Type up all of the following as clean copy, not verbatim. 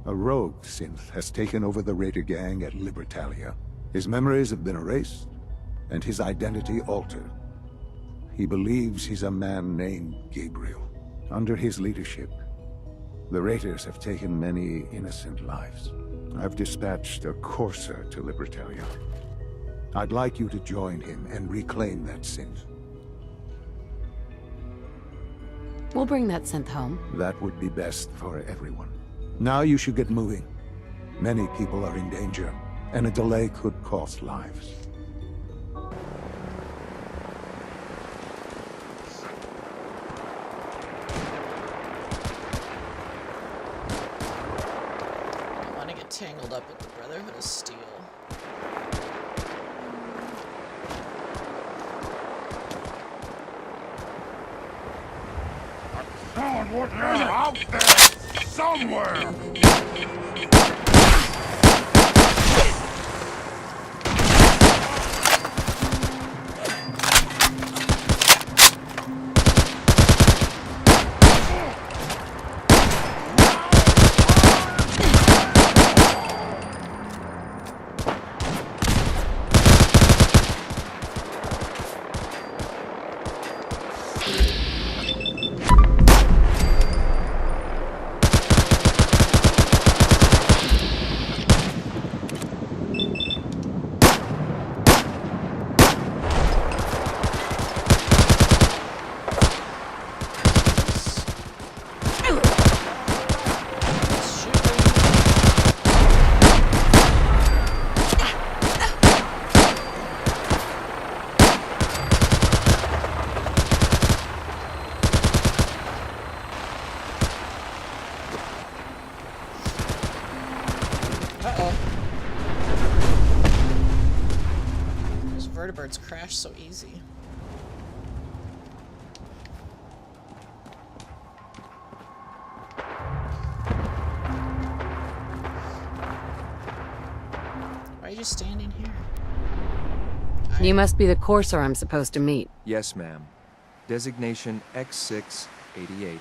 A rogue synth has taken over the Raider gang at Libertalia. His memories have been erased, and his identity altered. He believes he's a man named Gabriel. Under his leadership, the Raiders have taken many innocent lives. I've dispatched a courser to Libertalia. I'd like you to join him and reclaim that synth. We'll bring that synth home. That would be best for everyone. Now you should get moving. Many people are in danger, and a delay could cost lives. I don't want to get tangled up with the Brotherhood of Steel. Someone out there somewhere! Those vertebrates crash so easy. Why are you just standing here? You must be the courser I'm supposed to meet. Yes, ma'am. Designation X688.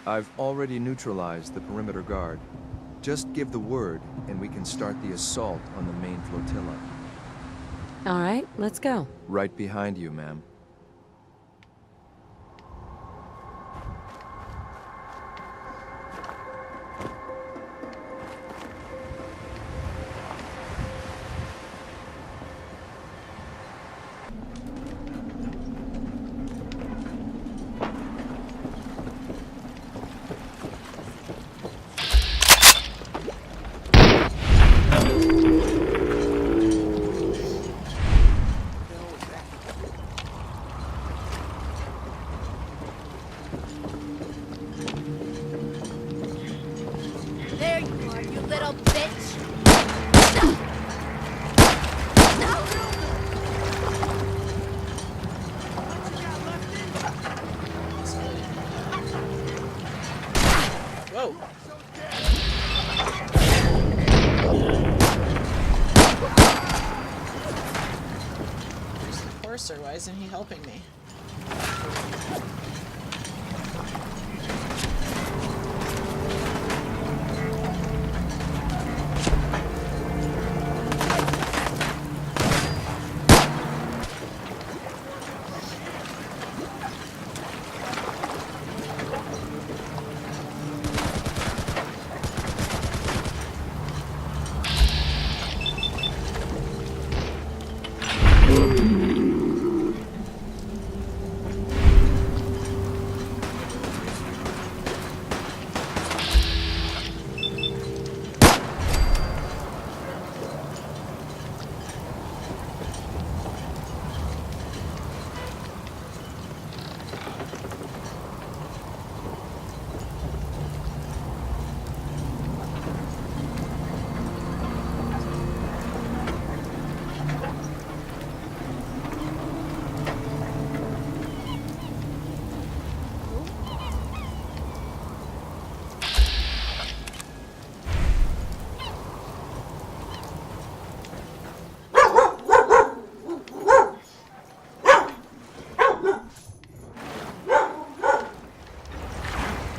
I've already neutralized the perimeter guard. Just give the word, and we can start the assault on the main flotilla. All right, let's go. Right behind you, ma'am. There you are, you little bitch! Whoa! Where's the courser? Why isn't he helping me?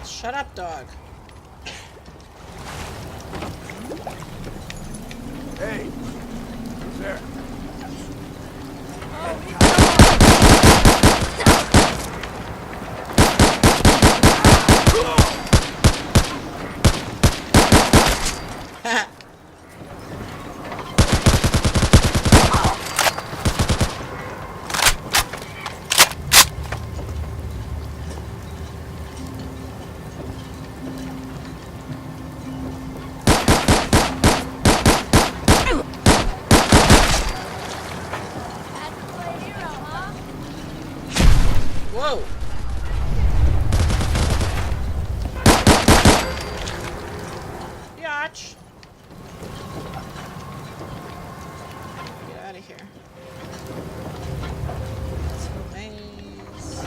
Shut up, dog. watch. Get out of here. Let's go maze.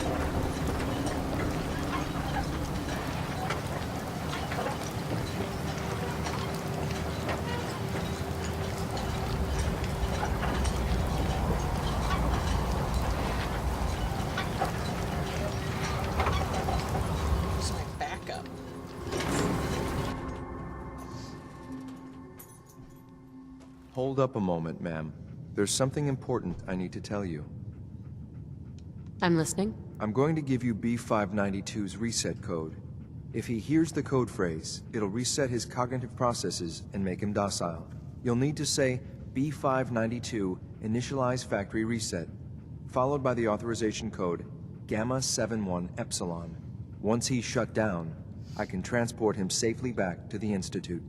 Where's my backup? Hold up a moment, ma'am. There's something important I need to tell you. I'm listening. I'm going to give you B592's reset code. If he hears the code phrase, it'll reset his cognitive processes and make him docile. You'll need to say B592 initialize factory reset, followed by the authorization code Gamma 71 Epsilon. Once he's shut down, I can transport him safely back to the Institute.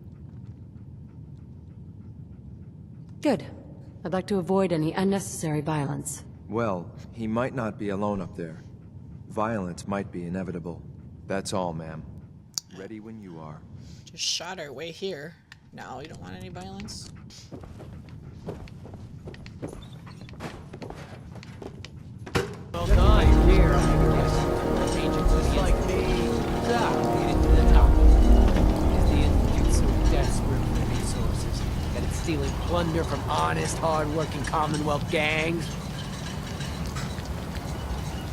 Good. I'd like to avoid any unnecessary violence. Well, he might not be alone up there. Violence might be inevitable. That's all, ma'am. Ready when you are. Just shot our way here. No, you don't want any violence. Well done. Here, yes. Change it just like me. Made it to the top. Is the Institute so desperate for resources that it's stealing plunder from honest, hard-working Commonwealth gangs?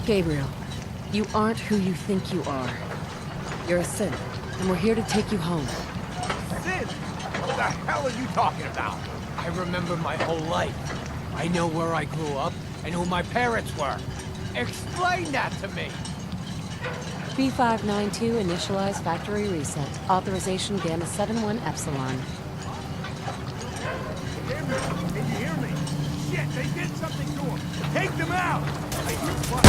Gabriel, you aren't who you think you are. You're a synth, and we're here to take you home. Sin? What the hell are you talking about? I remember my whole life. I know where I grew up and who my parents were. Explain that to me! B592 initialize factory reset. Authorization Gamma 71 Epsilon. Can you hear me? Shit, they did something to him. Take them out! I hear fire.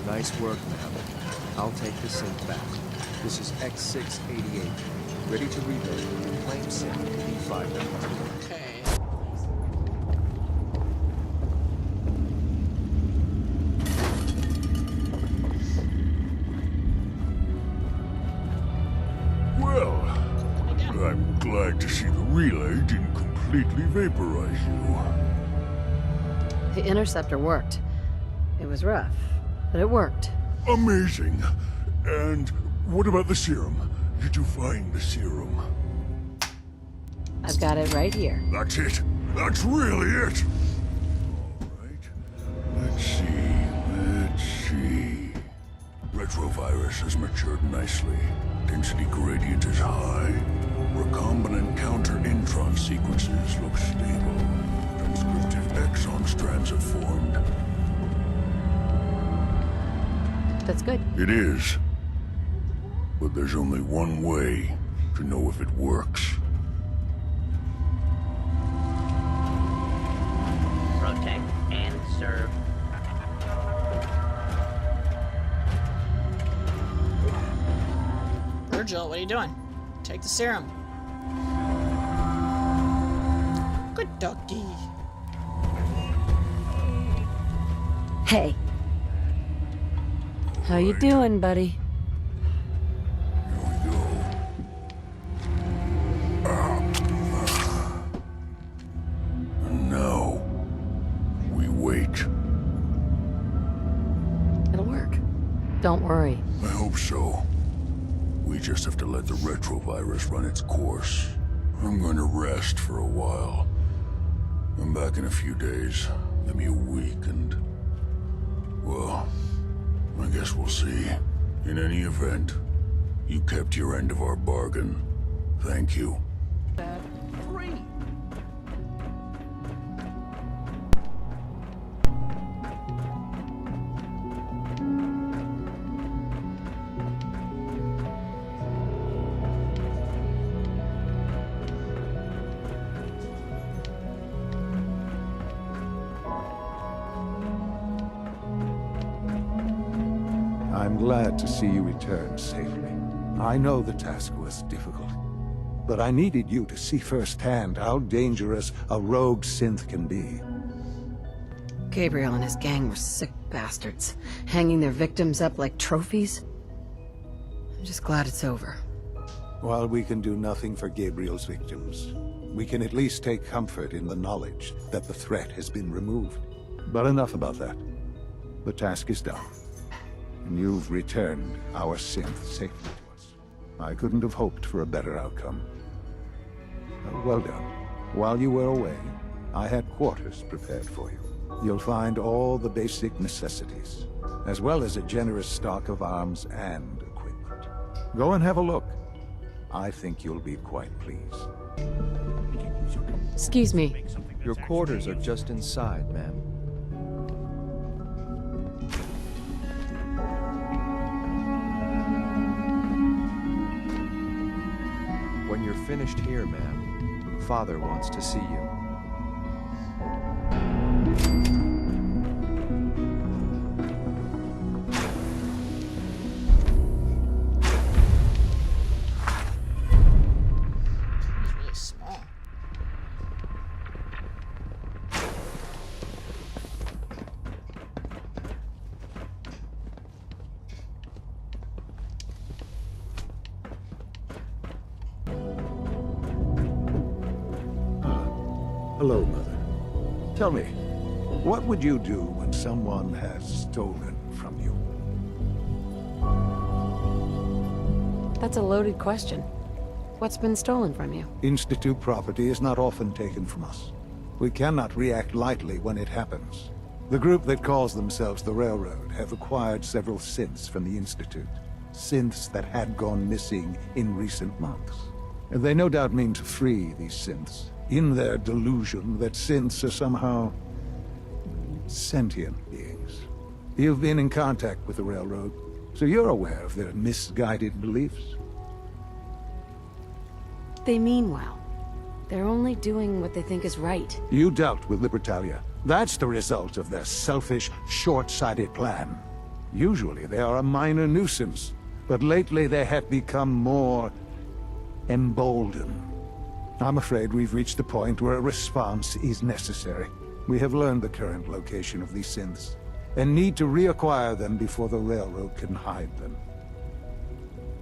Nice work, ma'am. I'll take the synth back. This is X688, ready to reload. Claim synth B592. Okay. Well, I'm glad to see the relay didn't completely vaporize you. The interceptor worked. It was rough, but it worked. Amazing. And what about the serum? Did you find the serum? I've got it right here. That's it. That's really it. All right. Let's see. Retrovirus has matured nicely. Density gradient is high. Recombinant counter-intron sequences look stable. Transcriptive exon strands have formed. That's good. It is. But there's only one way to know if it works. Protect and serve. Virgil, what are you doing? Take the serum. Good doggy. Hey. How you doing, buddy? Here we go. And now, we wait. It'll work. Don't worry. I hope so. We just have to let the retrovirus run its course. I'm going to rest for a while. I'm back in a few days. Give me a week and... well, I guess we'll see. In any event, you kept your end of our bargain. Thank you. Free. I'm glad to see you return safely. I know the task was difficult, but I needed you to see firsthand how dangerous a rogue synth can be. Gabriel and his gang were sick bastards, hanging their victims up like trophies. I'm just glad it's over. While we can do nothing for Gabriel's victims, we can at least take comfort in the knowledge that the threat has been removed. But enough about that. The task is done, and you've returned our synth safely to us. I couldn't have hoped for a better outcome. Well done. While you were away, I had quarters prepared for you. You'll find all the basic necessities, as well as a generous stock of arms and equipment. Go and have a look. I think you'll be quite pleased. Excuse me. Your quarters are just inside, ma'am. When you're finished here, ma'am, Father wants to see you. It's really small. Hello, Mother. Tell me, what would you do when someone has stolen from you? That's a loaded question. What's been stolen from you? Institute property is not often taken from us. We cannot react lightly when it happens. The group that calls themselves the Railroad have acquired several synths from the Institute. Synths that had gone missing in recent months. And they no doubt mean to free these synths, in their delusion that synths are somehow sentient beings. You've been in contact with the Railroad, so you're aware of their misguided beliefs. They mean well. They're only doing what they think is right. You dealt with Libertalia. That's the result of their selfish, short-sighted plan. Usually they are a minor nuisance, but lately they have become more emboldened. I'm afraid we've reached the point where a response is necessary. We have learned the current location of these synths, and need to reacquire them before the Railroad can hide them.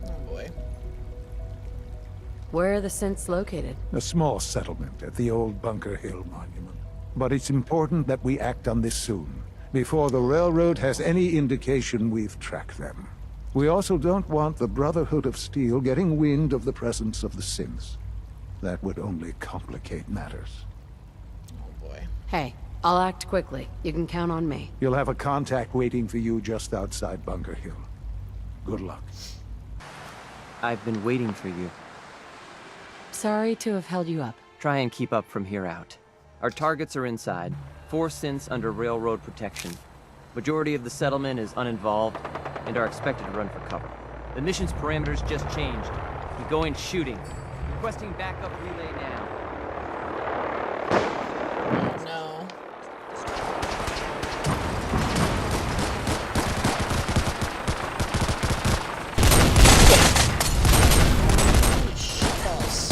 Oh boy. Where are the synths located? A small settlement at the old Bunker Hill Monument. But it's important that we act on this soon, before the Railroad has any indication we've tracked them. We also don't want the Brotherhood of Steel getting wind of the presence of the synths. That would only complicate matters. Oh boy. Hey, I'll act quickly. You can count on me. You'll have a contact waiting for you just outside Bunker Hill. Good luck. I've been waiting for you. Sorry to have held you up. Try and keep up from here out. Our targets are inside. 4 synths under Railroad protection. Majority of the settlement is uninvolved and are expected to run for cover. The mission's parameters just changed. We're going shooting. Requesting backup relay now. No. Holy shitballs.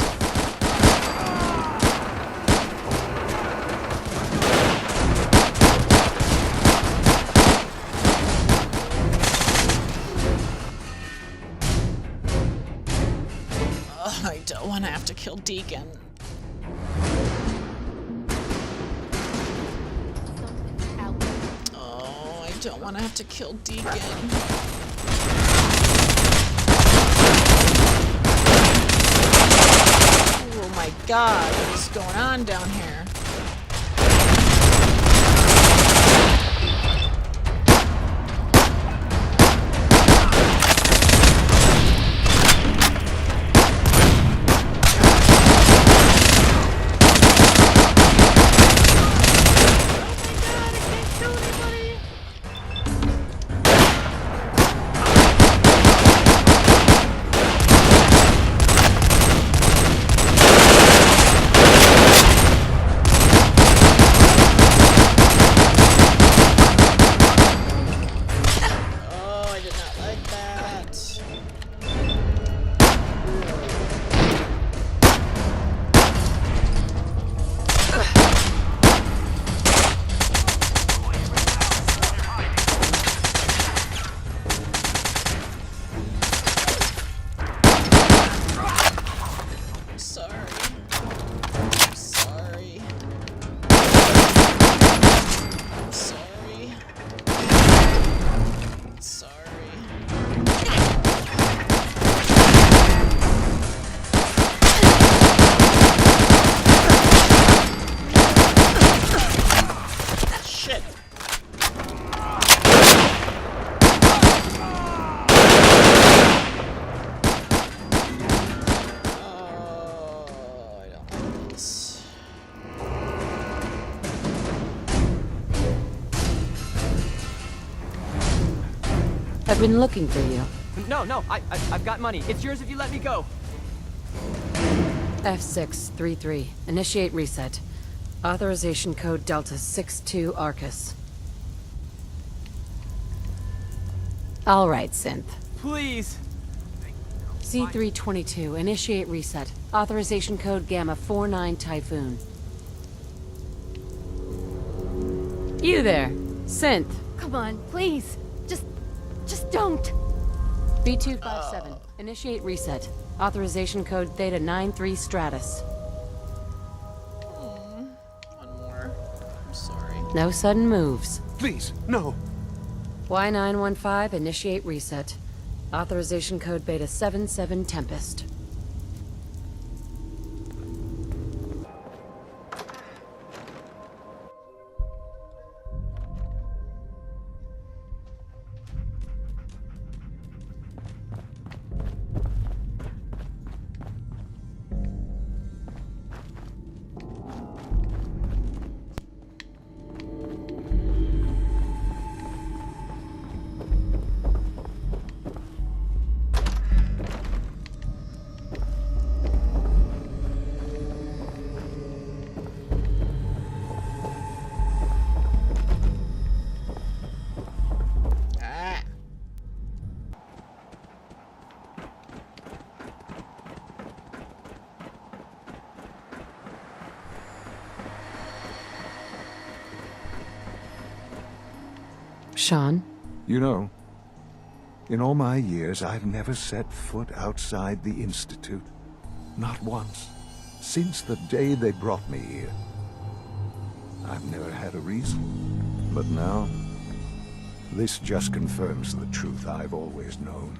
Ugh, I don't want to have to kill Deacon. Oh, I don't want to have to kill Deacon. Oh my god, what is going on down here? I've been looking for you. No, I've got money. It's yours if you let me go. F633. Initiate reset. Authorization code Delta 62 Arcus. All right, Synth. Please. C322. Initiate reset. Authorization code Gamma 49 Typhoon. You there, Synth. Come on, please. Just don't. B257. Initiate reset. Authorization code Theta 93 Stratus. One more. I'm sorry. No sudden moves. Please, no. Y915, initiate reset. Authorization code Beta 77 Tempest. Ah. Sean? You know, in all my years, I've never set foot outside the Institute. Not once. Since the day they brought me here. I've never had a reason. But now, this just confirms the truth I've always known.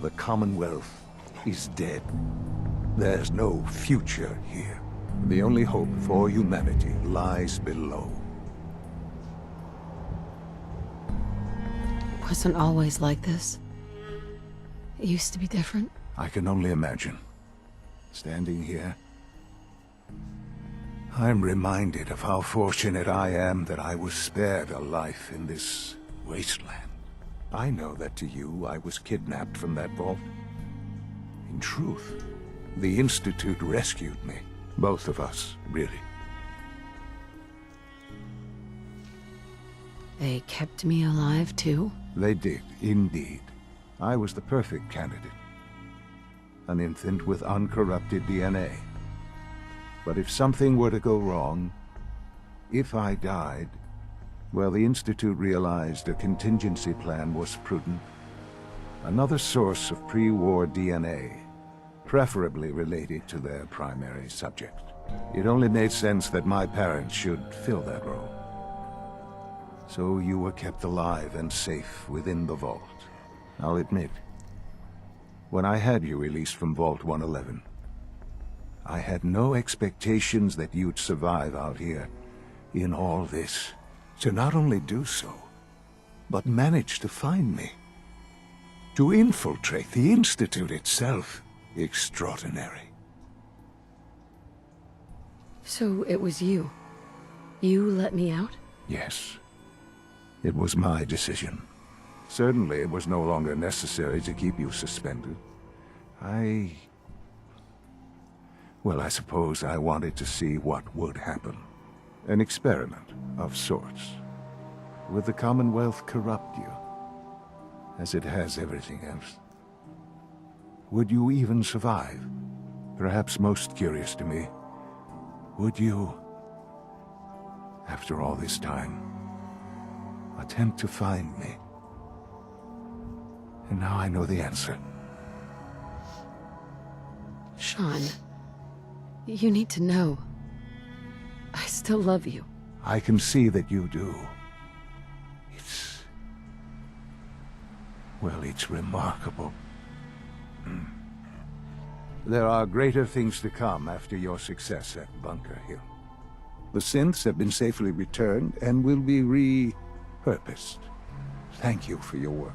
The Commonwealth is dead. There's no future here. The only hope for humanity lies below. Wasn't always like this. It used to be different. I can only imagine. Standing here, I'm reminded of how fortunate I am that I was spared a life in this wasteland. I know that to you, I was kidnapped from that vault. In truth, the Institute rescued me. Both of us, really. They kept me alive, too? They did, indeed. I was the perfect candidate. An infant with uncorrupted DNA. But if something were to go wrong, if I died, well, the Institute realized a contingency plan was prudent. Another source of pre-war DNA, preferably related to their primary subject. It only made sense that my parents should fill that role. So you were kept alive and safe within the vault. I'll admit, when I had you released from Vault 111, I had no expectations that you'd survive out here in all this. To not only do so, but manage to find me. To infiltrate the Institute itself. Extraordinary. So it was you. You let me out? Yes. It was my decision. Certainly it was no longer necessary to keep you suspended. Well, I suppose I wanted to see what would happen. An experiment of sorts. Would the Commonwealth corrupt you, as it has everything else? Would you even survive? Perhaps most curious to me, would you, after all this time, attempt to find me? And now I know the answer. Sean, you need to know. I still love you. I can see that you do. Well, it's remarkable. There are greater things to come after your success at Bunker Hill. The synths have been safely returned and will be repurposed. Thank you for your work.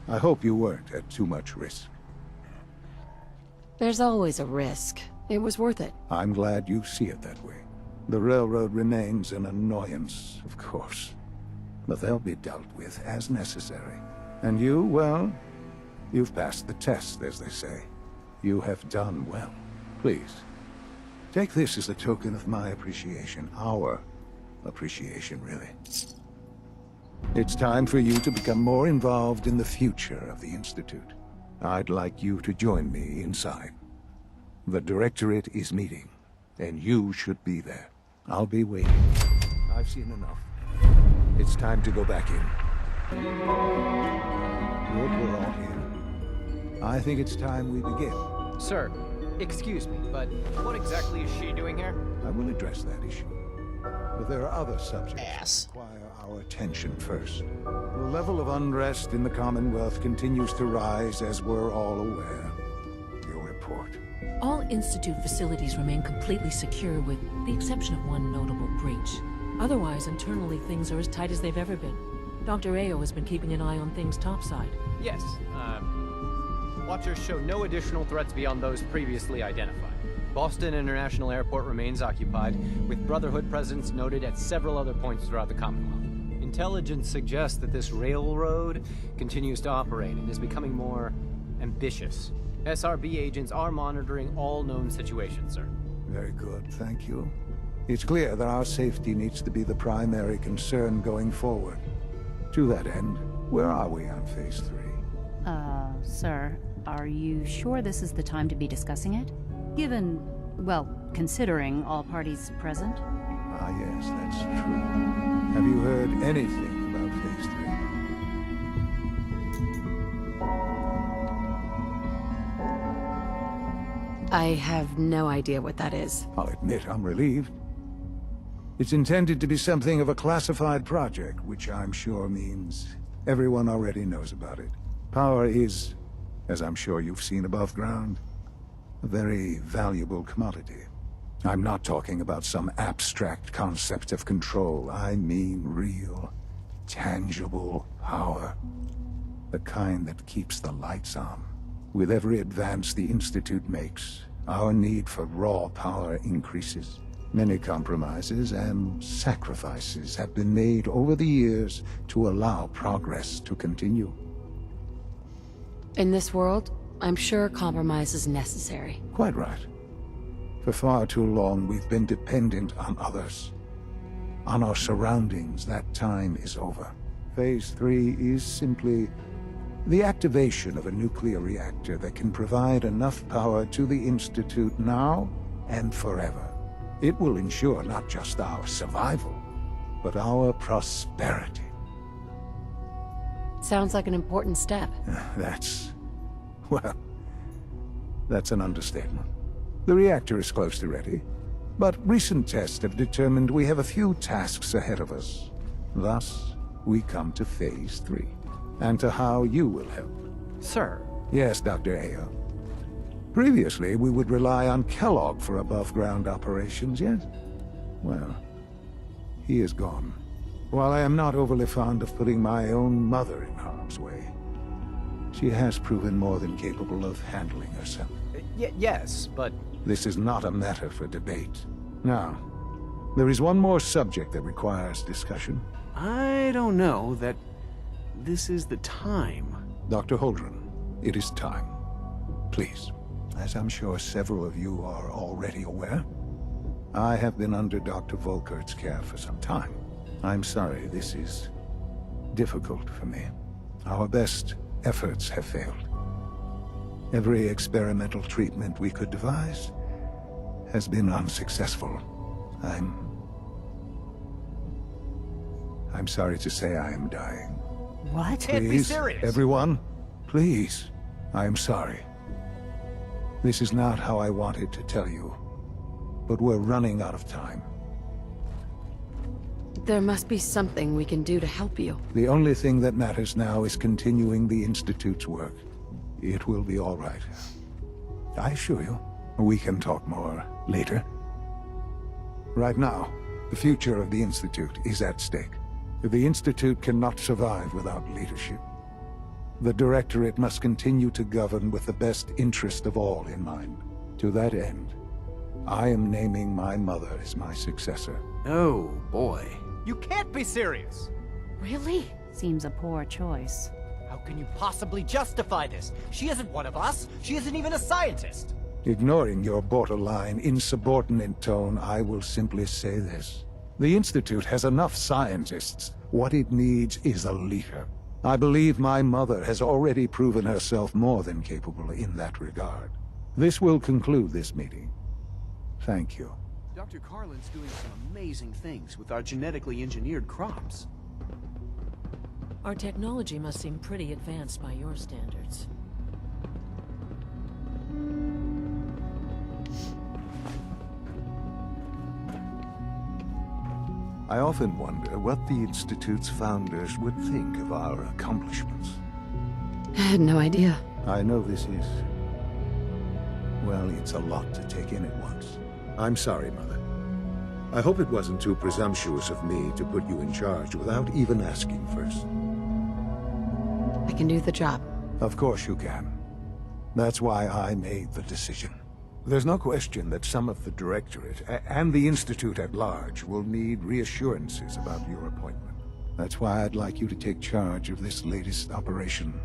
I hope you weren't at too much risk. There's always a risk. It was worth it. I'm glad you see it that way. The railroad remains an annoyance, of course, but they'll be dealt with as necessary. And you, well, you've passed the test, as they say. You have done well. Please, take this as a token of my appreciation. Our appreciation, really. It's time for you to become more involved in the future of the Institute. I'd like you to join me inside. The Directorate is meeting, and you should be there. I'll be waiting. I've seen enough. It's time to go back in. Good, we're all here. I think it's time we begin. Sir, excuse me, but what exactly is she doing here? I will address that issue. But there are other subjects Ass. that require our attention first. The level of unrest in the Commonwealth continues to rise, as we're all aware. Your report. All Institute facilities remain completely secure with the exception of one notable breach. Otherwise, internally, things are as tight as they've ever been. Dr. Ayo has been keeping an eye on things topside. Yes, Watchers show no additional threats beyond those previously identified. Boston International Airport remains occupied, with Brotherhood presence noted at several other points throughout the Commonwealth. Intelligence suggests that this railroad continues to operate and is becoming more ambitious. SRB agents are monitoring all known situations, sir. Very good, thank you. It's clear that our safety needs to be the primary concern going forward. To that end, where are we on Phase 3? Sir, are you sure this is the time to be discussing it? Given, well, considering all parties present? Ah, yes, that's true. Have you heard anything about Phase 3? I have no idea what that is. I'll admit I'm relieved. It's intended to be something of a classified project, which I'm sure means everyone already knows about it. Power is, as I'm sure you've seen above ground, a very valuable commodity. I'm not talking about some abstract concept of control. I mean real, tangible power. The kind that keeps the lights on. With every advance the Institute makes, our need for raw power increases. Many compromises and sacrifices have been made over the years to allow progress to continue. In this world, I'm sure compromise is necessary. Quite right. For far too long, we've been dependent on others. On our surroundings. That time is over. Phase 3 is simply the activation of a nuclear reactor that can provide enough power to the Institute now and forever. It will ensure not just our survival, but our prosperity. Sounds like an important step. Well, that's an understatement. The reactor is close to ready, but recent tests have determined we have a few tasks ahead of us. Thus, we come to Phase 3, and to how you will help. Sir. Yes, Dr. Ayo. Previously, we would rely on Kellogg for above-ground operations, yes? Well, he is gone. While I am not overly fond of putting my own mother in harm's way, she has proven more than capable of handling herself. Yes, but... This is not a matter for debate. Now, there is one more subject that requires discussion. I don't know that this is the time. Dr. Holdren, it is time. Please. As I'm sure several of you are already aware, I have been under Dr. Volkert's care for some time. I'm sorry this is difficult for me. Our best efforts have failed. Every experimental treatment we could devise has been unsuccessful. I'm sorry to say I am dying. What? Can't be serious. Everyone, please. I am sorry. This is not how I wanted to tell you, but we're running out of time. There must be something we can do to help you. The only thing that matters now is continuing the Institute's work. It will be all right. I assure you, we can talk more later. Right now, the future of the Institute is at stake. The Institute cannot survive without leadership. The Directorate must continue to govern with the best interest of all in mind. To that end, I am naming my mother as my successor. Oh, boy. You can't be serious! Really? Seems a poor choice. How can you possibly justify this? She isn't one of us. She isn't even a scientist. Ignoring your borderline, insubordinate tone, I will simply say this. The Institute has enough scientists. What it needs is a leader. I believe my mother has already proven herself more than capable in that regard. This will conclude this meeting. Thank you. Dr. Carlin's doing some amazing things with our genetically engineered crops. Our technology must seem pretty advanced by your standards. I often wonder what the Institute's founders would think of our accomplishments. I had no idea. I know this is... well, it's a lot to take in at once. I'm sorry, Mother. I hope it wasn't too presumptuous of me to put you in charge without even asking first. I can do the job. Of course you can. That's why I made the decision. There's no question that some of the Directorate, and the Institute at large, will need reassurances about your appointment. That's why I'd like you to take charge of this latest operation.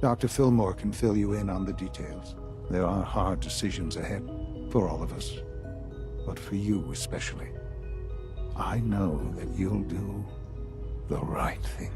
Dr. Fillmore can fill you in on the details. There are hard decisions ahead, for all of us. But for you especially. I know that you'll do the right thing.